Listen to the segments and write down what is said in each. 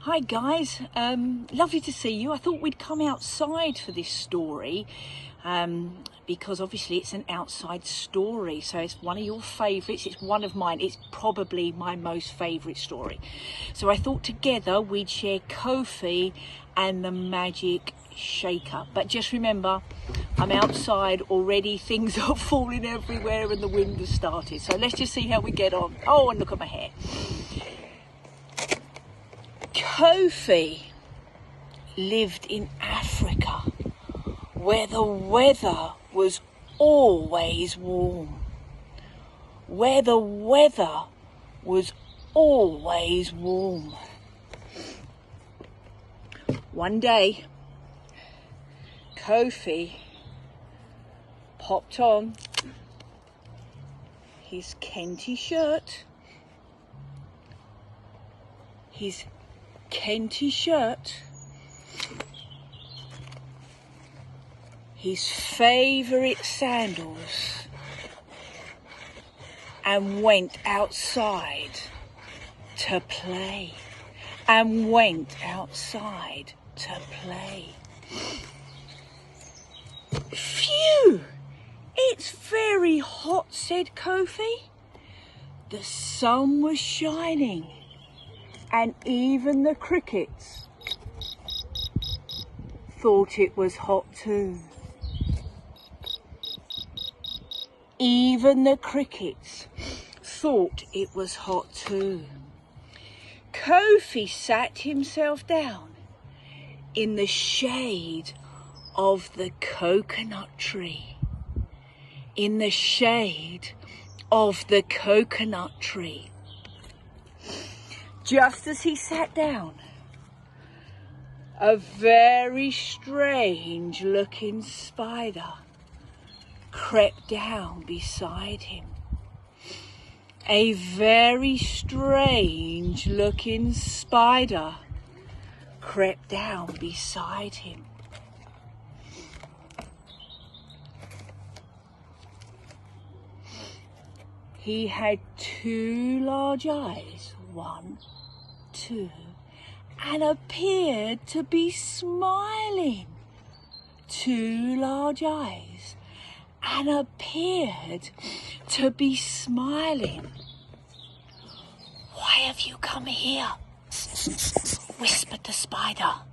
Hi guys, lovely to see you. I thought we'd come outside for this story because obviously it's an outside story, so it's one of your favourites, it's one of mine, it's probably my most favourite story. So I thought together we'd share Kofi and the Magic Shaker. But just remember, I'm outside already, things are falling everywhere and the wind has started. So let's just see how we get on. Oh, and look at my hair. Kofi lived in Africa where the weather was always warm. Where the weather was always warm. One day, Kofi popped on his Kenty shirt, his favourite sandals, and went outside to play. Phew! It's very hot, said Kofi. The sun was shining, and even the crickets thought it was hot too. Even the crickets thought it was hot too. Kofi sat himself down in the shade of the coconut tree. In the shade of the coconut tree. Just as he sat down, a very strange looking spider crept down beside him. A very strange looking spider crept down beside him. He had two large eyes, one, two, and appeared to be smiling. Two large eyes, and appeared to be smiling. "Why have you come here?" whispered the spider.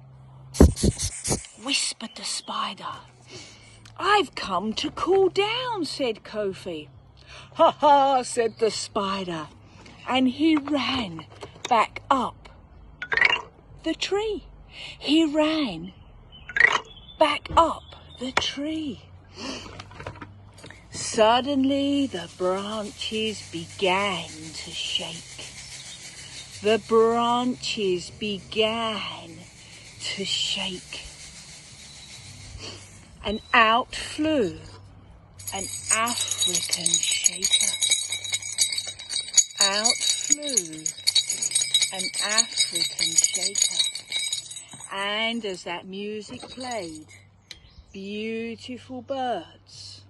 Whispered the spider. "I've come to cool down," said Kofi. "Ha ha," said the spider, and he ran back up the tree. He ran back up the tree. Suddenly the branches began to shake. The branches began to shake. And out flew an African shaker. Out flew an African shaker. And as that music played, beautiful birds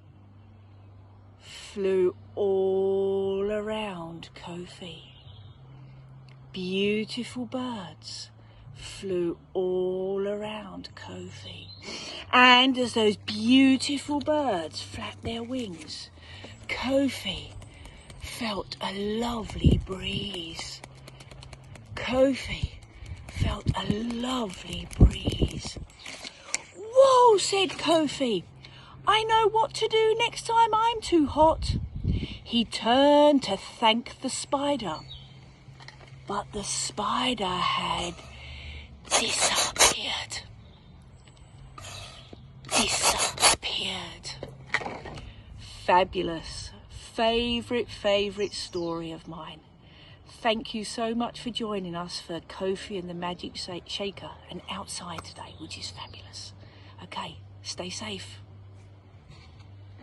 flew all around Kofi. Beautiful birds flew all around Kofi. And as those beautiful birds flapped their wings, Kofi felt a lovely breeze. Kofi felt a lovely breeze. "Whoa," said Kofi. "I know what to do next time I'm too hot." He turned to thank the spider, but the spider had disappeared. Fabulous. Favourite story of mine. Thank you so much for joining us for Kofi and the Magic Shaker and outside today, which is fabulous. Okay, stay safe.